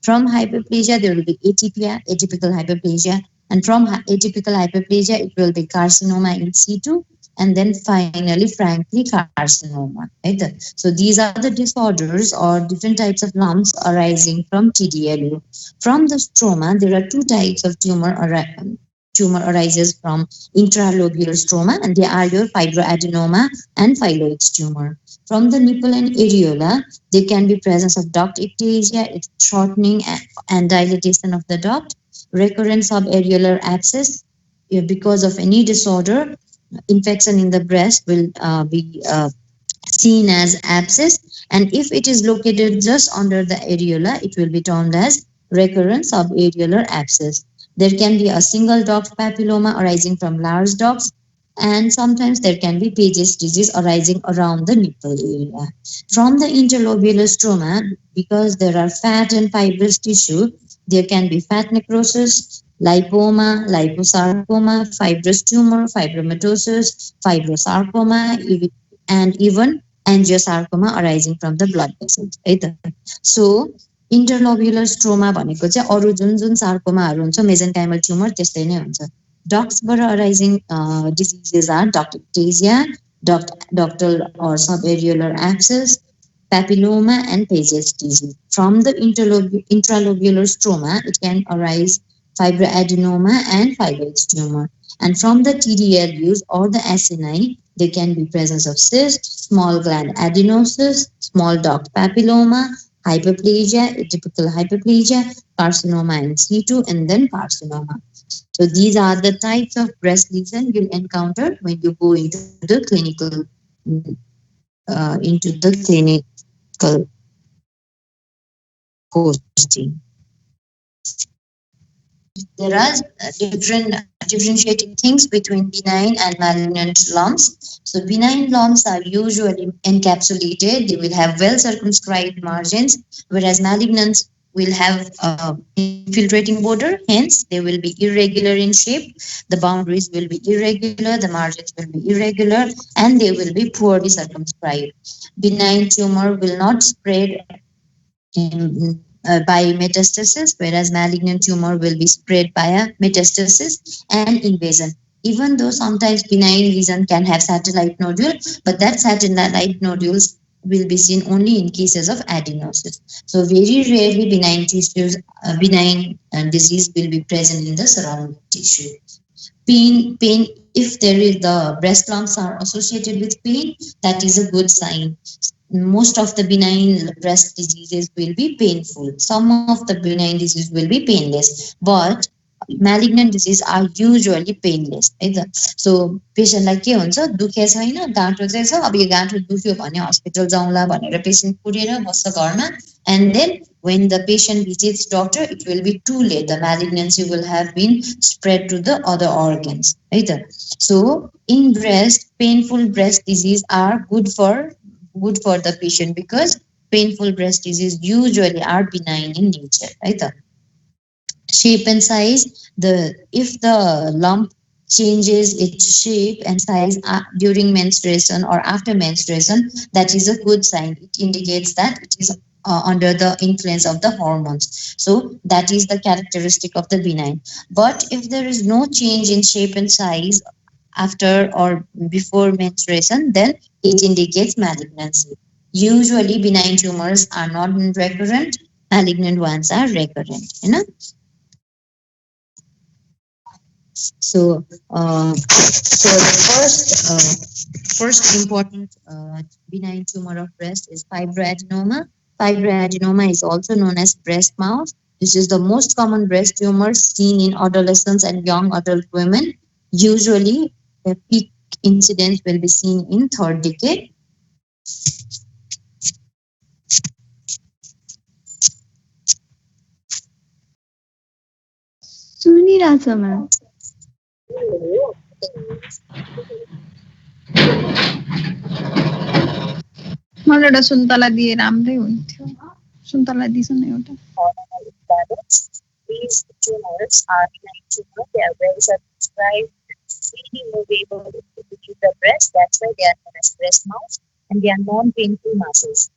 From hyperplasia, there will be atypical hyperplasia, and from atypical hyperplasia, it will be carcinoma in situ, and then finally, frankly, carcinoma. Right? So these are the disorders or different types of lumps arising from TDLU. From the stroma, there are two types of tumor arises from intralobular stroma, and they are your fibroadenoma and phyllodes tumor. From the nipple and areola, there can be presence of duct ectasia, its shortening and dilatation of the duct, recurrent subareolar abscess. Because of any disorder, infection in the breast will be seen as abscess, and if it is located just under the areola, it will be termed as recurrent subareolar abscess. There can be a single duct papilloma arising from large ducts, and sometimes there can be Paget's disease arising around the nipple area. From the interlobular stroma, because there are fat and fibrous tissue, there can be fat necrosis, lipoma, liposarcoma, fibrous tumor, fibromatosis, fibrosarcoma, and even angiosarcoma arising from the blood vessels है त सो इन्टरलोब्युलर stroma भनेको चाहिँ अरू जुन जुन सार्कोमाहरू हुन्छ मेजेन्काइमल tumour त्यस्तै नै हुन्छ डक्ट्सबाट arising diseases are duct ectasia ductal or subareolar abscess, papilloma, and Paget's disease. From the intralobular stroma, it can arise fibroadenoma and phyllodes tumor. And from the TDLUs or the acini, there can be presence of cyst, small gland adenosis, small duct papilloma, hyperplasia, atypical hyperplasia, carcinoma in situ, and then carcinoma. So these are the types of breast lesion you'll encounter when you go into the clinical posting. There are differentiating things between benign and malignant lumps. So benign lumps are usually encapsulated. They will have well circumscribed margins, whereas malignant will have infiltrating border. Hence, they will be irregular in shape. The boundaries will be irregular. The margins will be irregular, and they will be poorly circumscribed. Benign tumor will not spread by metastasis, whereas malignant tumor will be spread via metastasis and invasion. Even though sometimes benign lesion can have satellite nodule, but that satellite nodules will be seen only in cases of adenosis. So very rarely benign disease will be present in the surrounding tissue. Pain, if there is the breast lumps are associated with pain, that is a good sign. Most of the benign breast diseases will be painful. Some of the benign disease will be painless, but malignant disease are usually painless है त सो पेसेन्टलाई के हुन्छ दुखे छैन गाँठो चाहिँ छ अब यो गाँठो दुख्यो भने हस्पिटल जाउँला भनेर पेसेन्ट कुरेर बस्छ घरमा and then when the patient visits doctor it will be too late, the malignancy will have been spread to the other organs है त so in breast painful breast disease are good for the patient because painful breast disease usually are benign in nature right shape and size the if the lump changes its shape and size during menstruation or after menstruation that is a good sign it indicates that it is under the influence of the hormones so that is the characteristic of the benign but if there is no change in shape and size after or before menstruation, then it indicates malignancy. Usually, benign tumors are not recurrent, malignant ones are recurrent. You know? So the first important benign tumor of breast is fibroadenoma. Fibroadenoma is also known as breast mouse. This is the most common breast tumor seen in adolescents and young adult women. Usually, the peak incidence will be seen in third decade. सुनिरहेछ ma'am मलाई एउटा सुन्तला दिए राम्रै हुन्थ्यो सुन्तला this न एउटा These tumors are benign tumors. They are well circumscribed, freely movable between the breast. That's why they are known as breast mouse, and they are non-painful masses.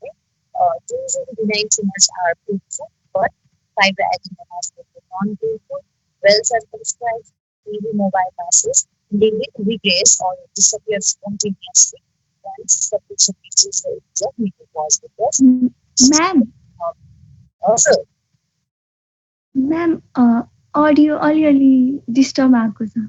Usually, benign tumors are painful, but fibroadenomas will be non-painful, well circumscribed, freely mobile masses. They will regress or disappear spontaneously once the patient reaches the age of menopause. Because ma'am also, ma'am audio अलिअलि disturb आएको छ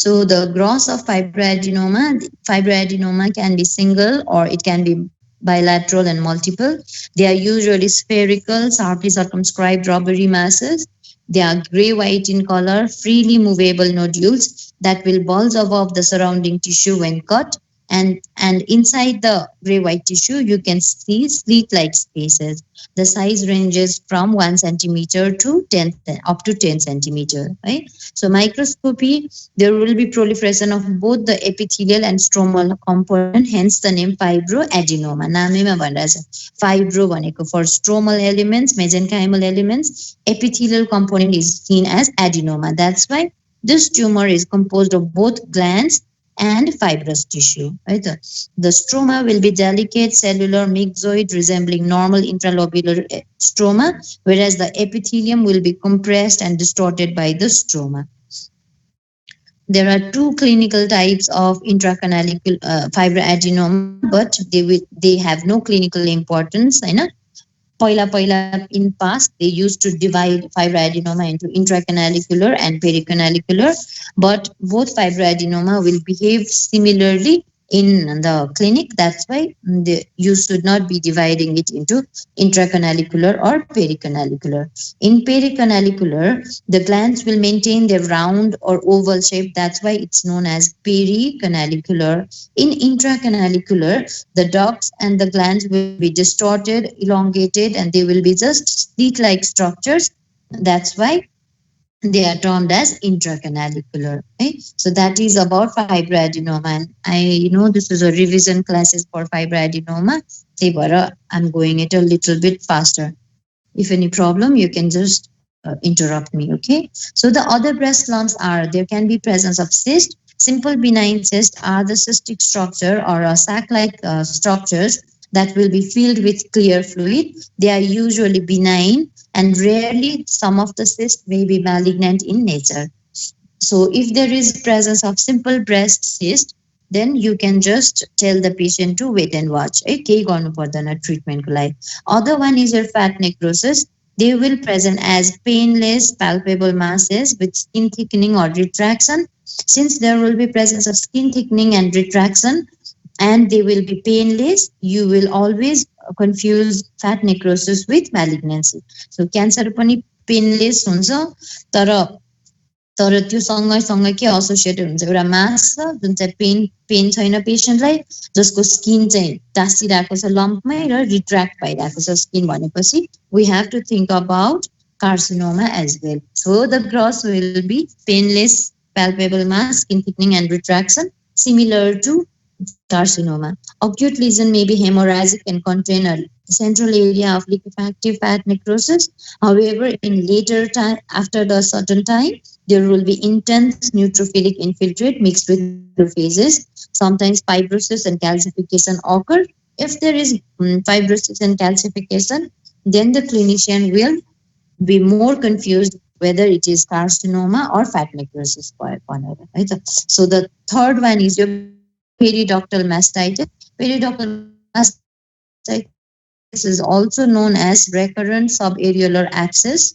so the gross of fibroadenoma can be single or it can be bilateral and multiple. They are usually spherical, sharply circumscribed rubbery masses. They are gray-white in color, freely movable nodules that will bulge above the surrounding tissue when cut. And inside the gray-white tissue, you can see slit-like spaces. The size ranges from 1 centimeter to 10 up to 10 centimeter. Right? So microscopy, there will be proliferation of both the epithelial and stromal component, hence the name fibroadenoma. नामैमा भनिरहेछ fibro भनेको for stromal elements, mesenchymal elements, epithelial component is seen as adenoma. That's why this tumor is composed of both glands and fibrous tissue. Right? The stroma will be delicate cellular myxoid resembling normal intralobular stroma, whereas the epithelium will be compressed and distorted by the stroma. There are two clinical types of intracanalic fibroadenoma, but they have no clinical importance. पहिला in past they used to divide fibroadenoma into intracanalicular and pericanalicular, but both fibroadenoma will behave similarly in the clinic. That's why you should not be dividing it into intracanalicular or pericanalicular. In pericanalicular, the glands will maintain their round or oval shape. That's why it's known as pericanalicular. In intracanalicular, the ducts and the glands will be distorted, elongated, and they will be just slit-like structures. That's why they are termed as intracanalicular. Okay? So that is about fibroadenoma. And I know this is a revision classes for fibroadenoma. I'm going it a little bit faster. If any problem, you can just interrupt me. Okay. So the other breast lumps are there can be presence of cyst. Simple benign cysts are the cystic structure or a sac-like structures that will be filled with clear fluid. They are usually benign and rarely some of the cysts may be malignant in nature. So if there is presence of simple breast cyst, then you can just tell the patient to wait and watch. केही गर्नु पर्दैन ट्रिटमेन्टको लागि. Other one is your fat necrosis. They will present as painless, palpable masses with skin thickening or retraction. Since there will be presence of skin thickening and retraction, and they will be painless, you will always confuse fat necrosis with malignancy. So cancer पनि painless हुन्छ, तर त्यो सँगै के associated हुन्छ एउटा मास छ जुन चाहिँ पेन छैन पेशेन्टलाई, जसको स्किन चाहिँ टाँसिरहेको छ लम्पमै र रिट्र्याक्ट भइरहेको छ स्किन भनेपछि we have to think about carcinoma as well. So the gross will be painless, palpable mass, skin thickening and retraction similar to carcinoma. Acute lesion may be hemorrhagic and contain a central area of liquefactive fat necrosis. However, in later time, after the certain time, there will be intense neutrophilic infiltrate mixed with macrophages. Sometimes fibrosis and calcification occur. If there is fibrosis and calcification, then the clinician will be more confused whether it is carcinoma or fat necrosis. Right? So the third one is your periductal mastitis. Periductal mastitis is also known as recurrent subareolar abscess,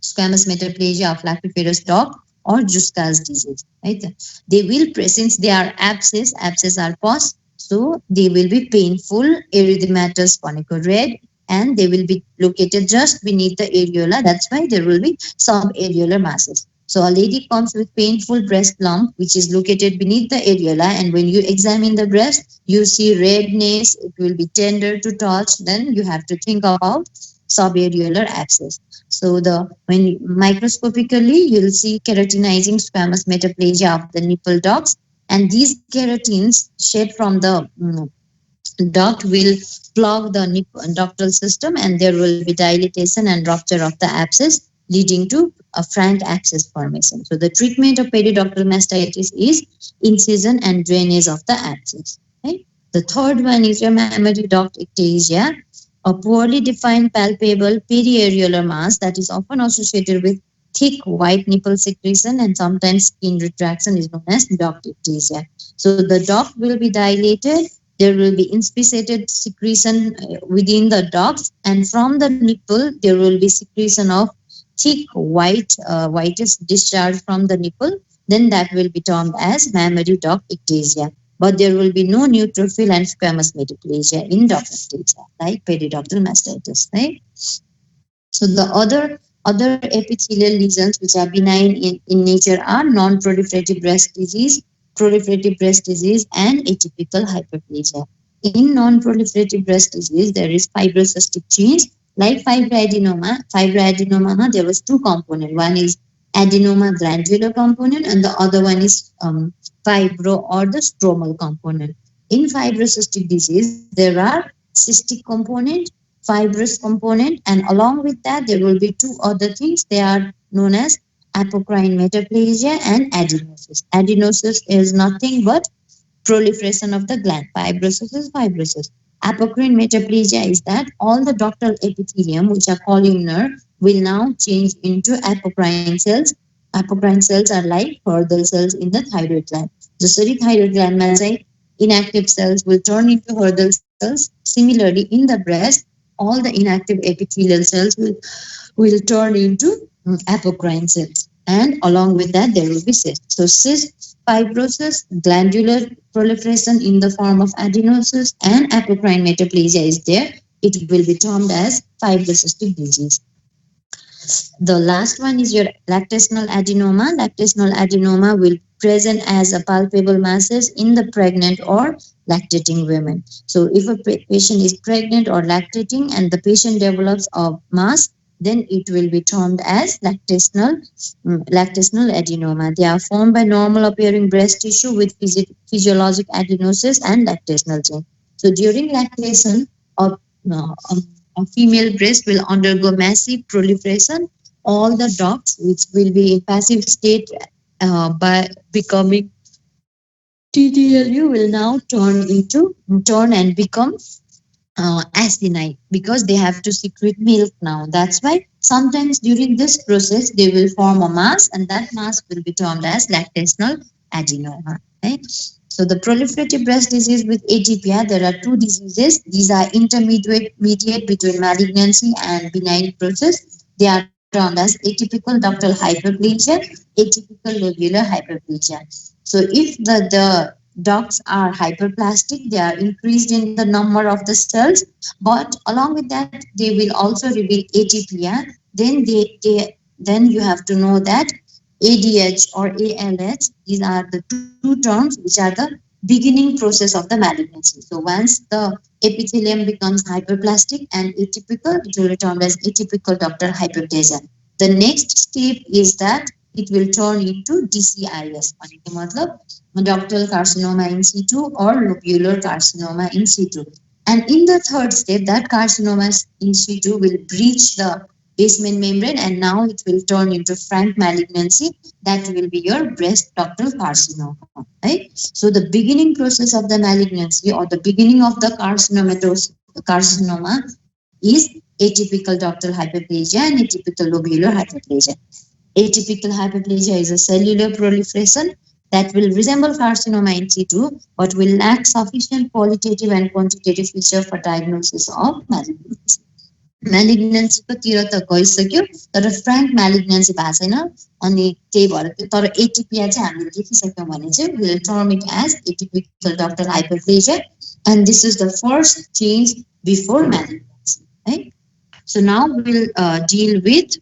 squamous metaplasia of Lactoferous dog, or Juska's disease. Right? They will, since they are abscess are pus, so they will be painful, erythematous, red, and they will be located just beneath the areola. That's why there will be subareolar masses. So a lady comes with painful breast lump, which is located beneath the areola, and when you examine the breast, you see redness, it will be tender to touch, then you have to think about subareolar abscess. So when microscopically, you'll see keratinizing squamous metaplasia of the nipple ducts, and these keratins shed from the duct will plug the ductal system, and there will be dilatation and rupture of the abscess. leading to a frank access formation. So the treatment of periductal mastitis is incision and drainage of the access. Right? The third one is your mammary duct ectasia, a poorly defined palpable periareolar mass that is often associated with thick white nipple secretion and sometimes skin retraction is known as duct ectasia. So the duct will be dilated, there will be inspissated secretion within the ducts, and from the nipple there will be secretion of thick whitish discharge from the nipple. Then that will be termed as mammary duct ectasia. But there will be no neutrophil and squamous metaplasia in duct ectasia, like periductal mastitis, right? So the other epithelial lesions which are benign in nature are non-proliferative breast disease, proliferative breast disease, and atypical hyperplasia. In non-proliferative breast disease, there is fibrocystic change like fibroadenoma. Fibroadenoma, there was two components. One is adenoma glandular component, and the other one is fibro or the stromal component. In fibrocystic disease, there are cystic component, fibrous component, and along with that there will be two other things. They are known as apocrine metaplasia and adenosis. Adenosis is nothing but proliferation of the gland. Fibrosis is fibrosis. Apocrine metaplasia is that all the ductal epithelium, which are columnar, will now change into apocrine cells. Apocrine cells are like Hurdle cells in the thyroid gland. The thyroid gland means inactive cells will turn into Hurdle cells. Similarly, in the breast, all the inactive epithelial cells will turn into apocrine cells. And along with that, there will be cysts. So cysts, fibrosis, glandular proliferation in the form of adenosis, and apocrine metaplasia is there. It will be termed as fibrocystic disease. The last one is your lactational adenoma. Lactational adenoma will present as a palpable masses in the pregnant or lactating women. So if a patient is pregnant or lactating and the patient develops a mass, then it will be termed as lactational adenoma. They are formed by normal appearing breast tissue with physiologic adenosis and lactational change. So during lactation, a, a female breast will undergo massive proliferation. All the ducts, which will be in passive state by becoming TTLU, will now turn and become acidinite because they have to secrete milk now. That's why sometimes during this process they will form a mass, and that mass will be termed as lactational adenoma. Right? So the proliferative breast disease with atypia, there are two diseases. These are intermediate between malignancy and benign process. They are termed as atypical ductal hyperplasia, atypical lobular hyperplasia. So if the ducts are hyperplastic, they are increased in the number of the cells, but along with that they will also reveal atypia. Then you have to know that ADH or ALH, these are the two terms which are the beginning process of the malignancy. So once the epithelium becomes hyperplastic and atypical, it will be termed as atypical ductal hyperplasia. The next step is that it will turn into DCIS, ductal carcinoma in situ or lobular carcinoma in situ. And in the third step, that carcinoma in situ will breach the basement membrane, and now it will turn into frank malignancy. That will be your breast ductal carcinoma. Right? So the beginning process of the malignancy or the beginning of the carcinoma is atypical ductal hyperplasia and atypical lobular hyperplasia. Atypical hyperplasia is a cellular proliferation that will resemble carcinoma in situ but will lack sufficient qualitative and quantitative feature for diagnosis of malignancy. म्यालिग्नेन्सीको तिर त गइसक्यो तर Frank म्यालिग्नेन्सी भएको छैन अनि त्यही भएर तर एटिपिया चाहिँ हामीले देखिसक्यौँ भने चाहिँ will term it as atypical ductal hyperplasia and this is the first change before malignancy, right? So now we'll deal with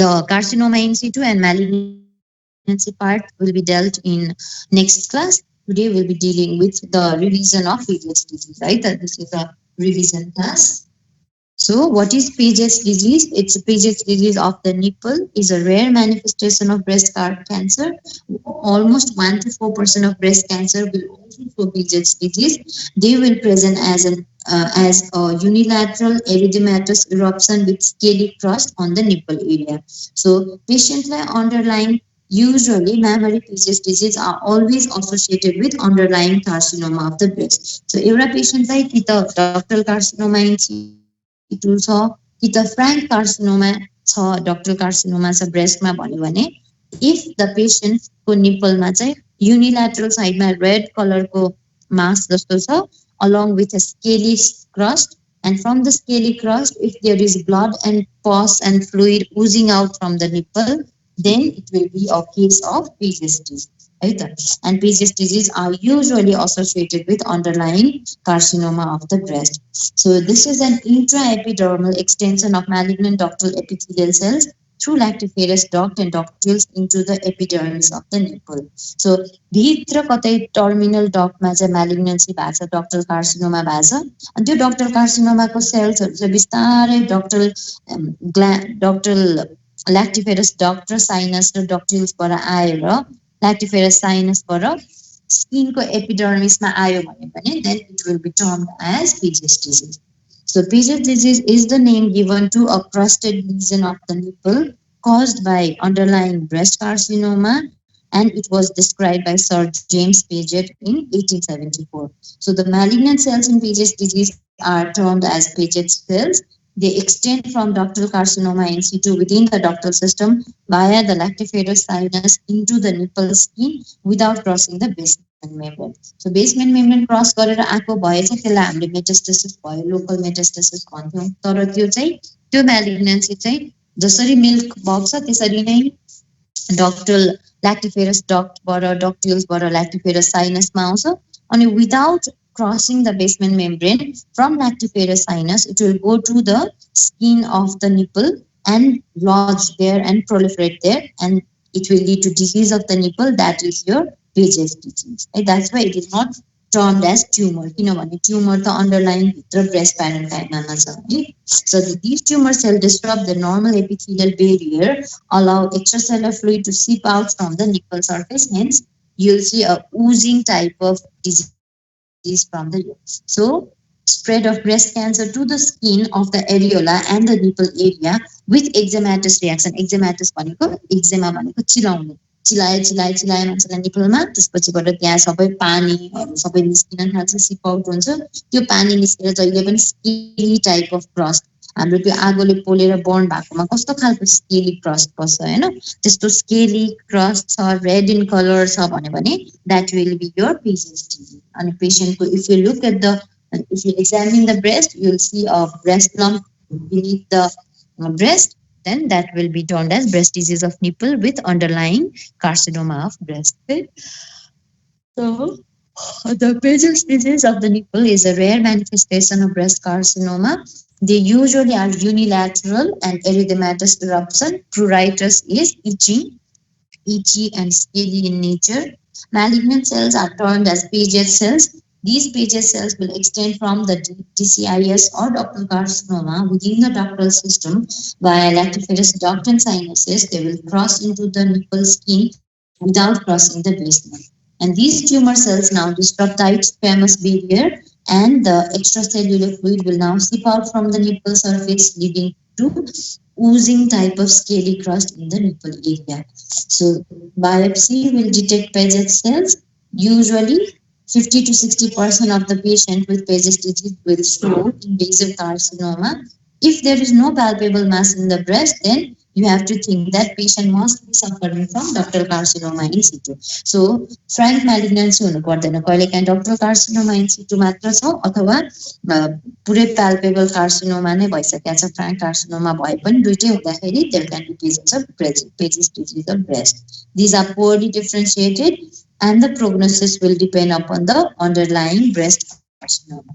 the carcinoma in situ and malignancy part will be dealt in next class. Today we'll be dealing with the revision of VDH disease, right? That this is a revision class. So, what is Paget's disease? It's Paget's disease of the nipple is a rare manifestation of breast cancer. Almost 1 to 4% of breast cancer will also show Paget's disease. They will present as a unilateral erythematous eruption with scaly crust on the nipple area. So, patients underlying usually mammary Paget's disease are always associated with underlying carcinoma of the breast. So, एउटा पेसेन्टलाई कि त ductal carcinoma इन सिटु छ कि त Frank carcinoma छ ductal carcinoma छ ब्रेस्टमा भन्यो भने if the patientको निप्पलमा चाहिँ युनिल्याटरल साइडमा रेड कलरको मास जस्तो छ along with a scaly crust, and from the scaly crust if there is blood and pus and fluid oozing out from the nipple, then it will be a case of Paget's disease. Right? And Paget's disease are usually associated with underlying carcinoma of the breast. So this is an intraepidermal extension of malignant ductal epithelial cells through lactiferous duct and ductules into the epidermis of the nipple. So भित्र कतै terminal डक्टमा चाहिँ म्यालिग्नेन्सी भएको छ ductal carcinoma भएको छ अनि त्यो ductal कार्सिनोमाको सेल्सहरू चाहिँ बिस्तारै डक्टल ल्याक्टिफेरस डक्ट र साइनस र डक्टिल्सबाट आएर ल्याक्टिफेरस साइनसबाट स्किनको एपिडर्मिसमा आयो भने then it will be termed as Paget's disease. So Paget's disease is the name given to a crusted lesion of the nipple caused by underlying breast carcinoma, and it was described by Sir James Paget in 1874. So the malignant cells in Paget's disease are termed as Paget's cells. They extend from ductal carcinoma in situ within the ductal system via the lactiferous sinus into the nipple skin without crossing the basement membrane. So basement membrane cross गरेर आएको भए चाहिँ त्यसलाई हामीले metastasis भयो local metastasis भन्थ्यौँ तर त्यो म्यालिग्नेन्सी चाहिँ जसरी मिल्क बग्छ त्यसरी नै डक्टल ल्याक्टिफेरस डक्टबाट डक्ट्युल्सबाट ल्याक्टिफेरस साइनसमा आउँछ अनि without crossing the basement membrane from lactiferous sinus, it will go to the skin of the nipple and lodge there and proliferate there, and it will lead to disease of the nipple. That is your Paget's disease. Right? That's why it is not termed as tumor. किनभने tumor the underlying भित्र breast parenchyma छ है. So these tumor cells disrupt the normal epithelial barrier, allow extracellular fluid to seep out from the nipple surface. Hence, you'll see a oozing type of disease from the nipple. So spread of breast cancer to the skin of the areola and the nipple area with eczematous reaction. Eczematous भनेको eczema भनेको चिलाउने चिलाए मान्छेलाई निपलमा त्यसपछिबाट त्यहाँ सबै पानीहरू सबै निस्किन थाल्छ SIP out हुन्छ त्यो पानी निस्केर जहिले पनि स्केली टाइप अफ क्रस्ट हाम्रो त्यो आगोले पोलेर बर्न भएकोमा कस्तो खालको स्केली क्रस्ट बस्छ हैन त्यस्तो स्केली क्रस्ट छ रेड इन कलर छ भने that will be your Paget's disease. And patient if you look at the if you examine the breast you will see a breast lump beneath the breast, then that will be termed as breast disease of nipple with underlying carcinoma of breast. Okay? So, the Paget's disease of the nipple is a rare manifestation of breast carcinoma. They usually are unilateral and erythematous eruption. Pruritus is itchy and scaly in nature. Malignant cells are termed as Paget's cells. These Paget's cells will extend from the DCIS or ductal carcinoma within the ductal system via lactiferous duct and sinuses. They will cross into the nipple skin without crossing the basement. And these tumor cells now disrupt the squamous barrier, and the extracellular fluid will now seep out from the nipple surface, leading to oozing type of scaly crust in the nipple area. So biopsy will detect Paget's cells. Usually 50 to 60% of the patient with Paget's disease will show invasive carcinoma. If there is no palpable mass in the breast, then you have to think that patient must be suffering from ductal carcinoma in situ. So frank malignancy हुनु पर्दैन कहिलेकाहीँ ductal carcinoma in situ मात्र छ अथवा पुरै palpable carcinoma नै भइसकेको छ frank carcinoma भए पनि दुईटै हुँदाखेरि there can be cases of Paget's disease of breast. These are poorly differentiated and the prognosis will depend upon the underlying breast carcinoma.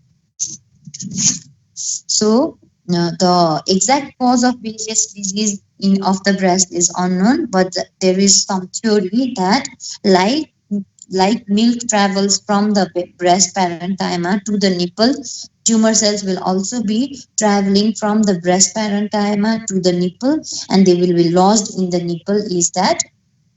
So the exact cause of Paget's disease of the breast is unknown, but there is some theory that like milk travels from the breast parenchyma to the nipple, tumor cells will also be traveling from the breast parenchyma to the nipple, and they will be lodged in the nipple.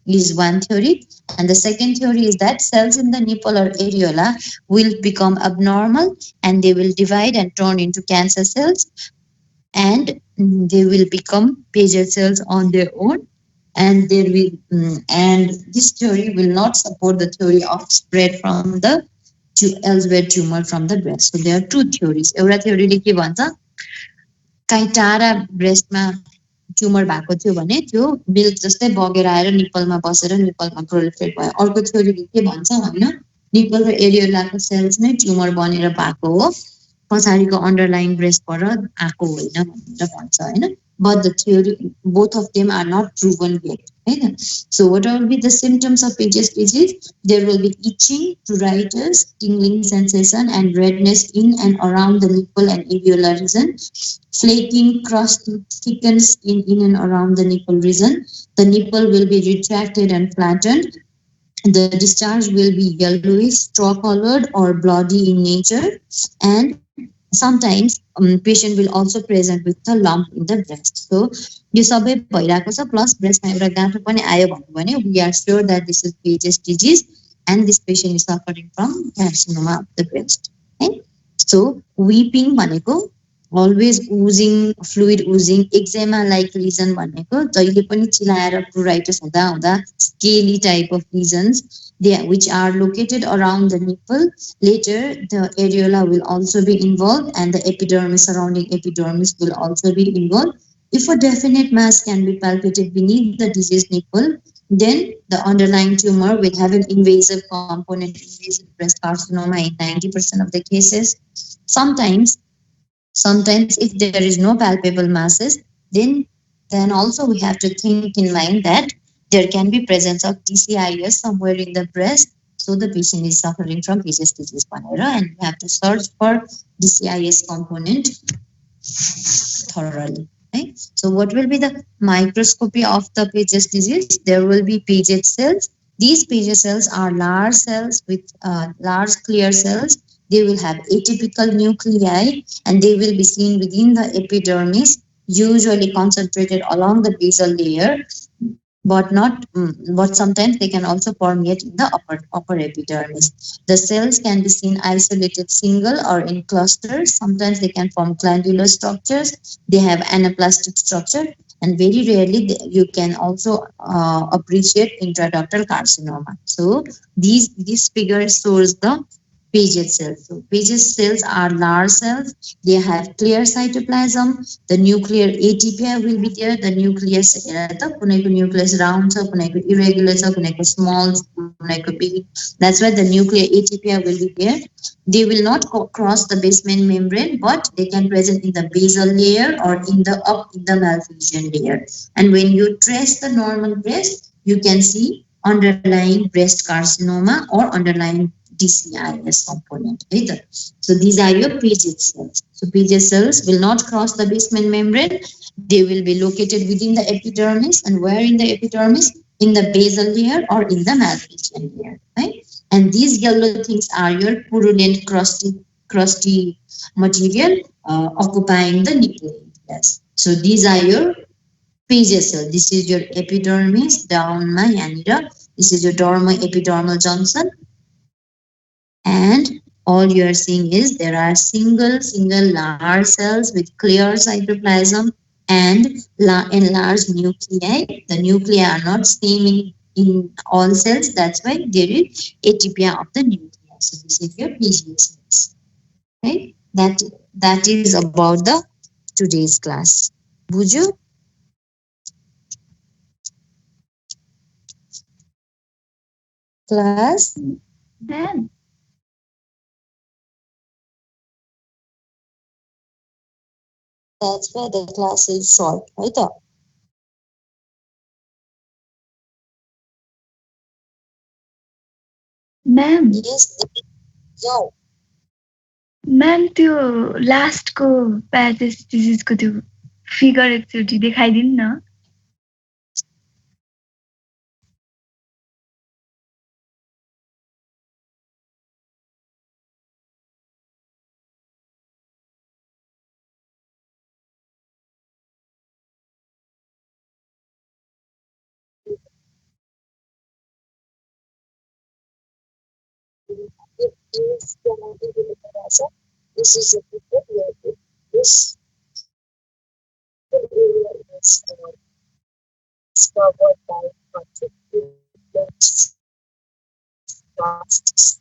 Is one theory. And the second theory is that cells in the nipple or areola will become abnormal, and they will divide and turn into cancer cells, and they will become Paget cells on their own. And there will and this theory will not support the theory of spread from the elsewhere tumor from the breast. So there are two theories. एउटा theoryले के भन्छ, कहीँ टाढा ब्रेस्टमा tumour भएको थियो भने त्यो milk जस्तै बगेर आएर निप्पलमा बसेर निप्पलमा प्रोलिफरेट भयो. अर्को थ्योरीले के भन्छ, होइन, निप्पल र एरियोलाको सेल्स नै ट्युमर बनेर भएको हो, पछाडिको अन्डरलाइन ब्रेस्टबाट आएको होइन भनेर भन्छ, होइन. But the theory, both of them are not proven yet. Right? So what will be the symptoms of Paget's disease? There will be itching, pruritus, tingling sensation, and redness in and around the nipple and areola region. Flaking, crusty, thickened skin in and around the nipple region. The nipple will be retracted and flattened. The discharge will be yellowish, straw-colored, or bloody in nature. And sometimes patient will also present with a lump in the breast. So यो सबै भइरहेको छ, plus ब्रेस्टमा एउटा गाँठो पनि आयो भने we are sure that this is Paget's disease and this patient is suffering from carcinoma of the breast. Okay? So weeping भनेको always oozing, fluid oozing, eczema like lesion भनेको जहिले पनि चिलाएर pruritus हुँदा हुँदा scaly type of lesions which are located around the nipple. Later the areola will also be involved, and the epidermis, surrounding epidermis, will also be involved. If a definite mass can be palpated beneath the diseased nipple, then the underlying tumor will have an invasive component, invasive breast carcinoma in 90% of the cases. Sometimes if there is no palpable masses, then also we have to think in mind that there can be presence of DCIS somewhere in the breast. So the patient is suffering from Paget's disease, and we have to search for DCIS component thoroughly. Right? So what will be the microscopy of the Paget's disease? There will be Paget cells. These Paget cells are large cells with large clear cells. They will have atypical nuclei, and they will be seen within the epidermis, usually concentrated along the basal layer, but sometimes they can also permeate in the upper epidermis. The cells can be seen isolated, single, or in clusters. Sometimes they can form glandular structures. They have anaplastic structure, and very rarely you can also appreciate intraductal carcinoma. So this figure shows the Paget cells. So Paget cells are large cells. They have clear cytoplasm. The nuclear atypia will be there. The nucleus, kunaiको nucleus round छ, kunaiको irregular छ, kunaiको small, kunaiको big. That's why the nuclear atypia will be there. They will not cross the basement membrane, but they can present in the basal layer or in the malphizian layer. And when you trace the normal breast, you can see underlying breast carcinoma or underlying DCIS component either. So these are your Paget cells. So Paget cells will not cross the basement membrane. They will be located within the epidermis. And where in the epidermis? In the basal layer or in the malphizian layer. Right? And these yellow things are your purulent, crusty material occupying the nipple. Yes. So these are your Paget cell. This is your epidermis down my yanira. This is your dermo-epidermal junction. And all you are seeing is there are single large cells with clear cytoplasm and enlarged nuclei. The nuclei are not same in all cells. That's why there is atypia of the nuclei. So this is your Paget cells. Right? That is about the today's class. Buju? Class? Then That's why the class is short, right? Ma'am. Yes. Yo. Ma'am, त्यो लास्टको Paget's diseaseको त्यो figure एकचोटि देखाइदिनु न. It is cannot be delivered as a this is a people where this area is covered by conflict costs.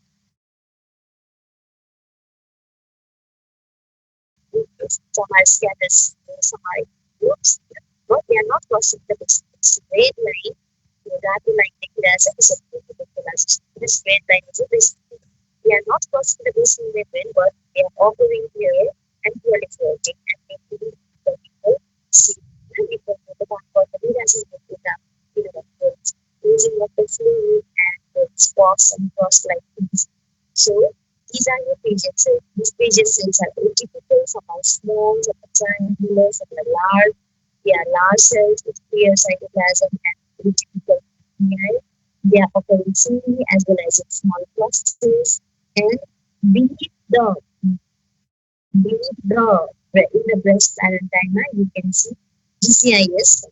Some are scatters, some are groups, but they are not crossing the straight line. That line declares a disability. This straight line is a risk. They are not crossing the basin membrane, but they are operating here and proliferating and making the people see. Because the back of the lead as using of the fluid and the spots and cross like things. So these are your pages cells. These pages cells are atypical, some are small, some are triangular, some are large. They are large cells with clear cytoplasm and atypical nuclei. They are occurring singly as well as in small clusters. And beneath the in the breast parenchyma, you can see GCIS,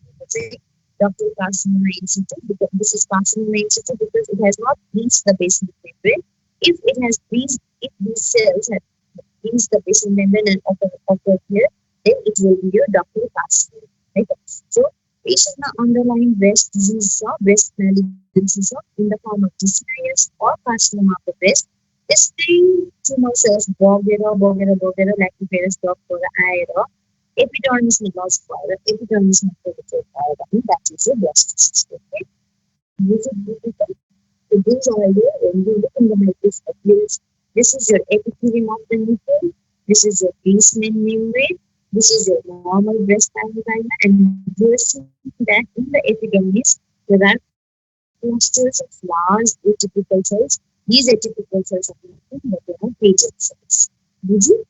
ductal carcinoma in situ. Because this is carcinoma in situ because it has not reached the basal membrane. If it has reached, if these cells have reached the basal membrane and occur here, then it will be your ductal carcinoma. Right? So, patient underlying breast disease or breast malignancies in the form of GCIS or carcinoma of the breast distinct tumor cells bogera lactiferous dog for the aero epidermis nigrosa epidermis nigrosa that is a breast cyst. Okay, this is difficult. So these are your when you look in the microscope, this is your epithelium of the nipple, this is your basement membrane, this is your normal breast parenchyma, and you are seeing that in the epidermis there are clusters of large atypical cells. These atypical cells are nothing but they are pager cells. Did you?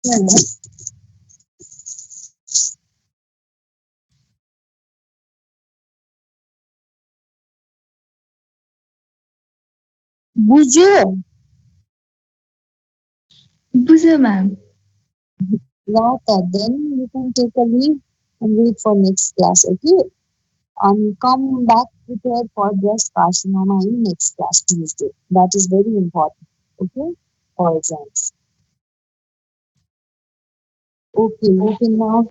Yeah. बुझ्यो बुझ्यो ma'am then you can take a leave and wait for next class, okay? Come back prepared for breast carcinoma in next class Tuesday. That is very important, okay? For exams. Okay, you can now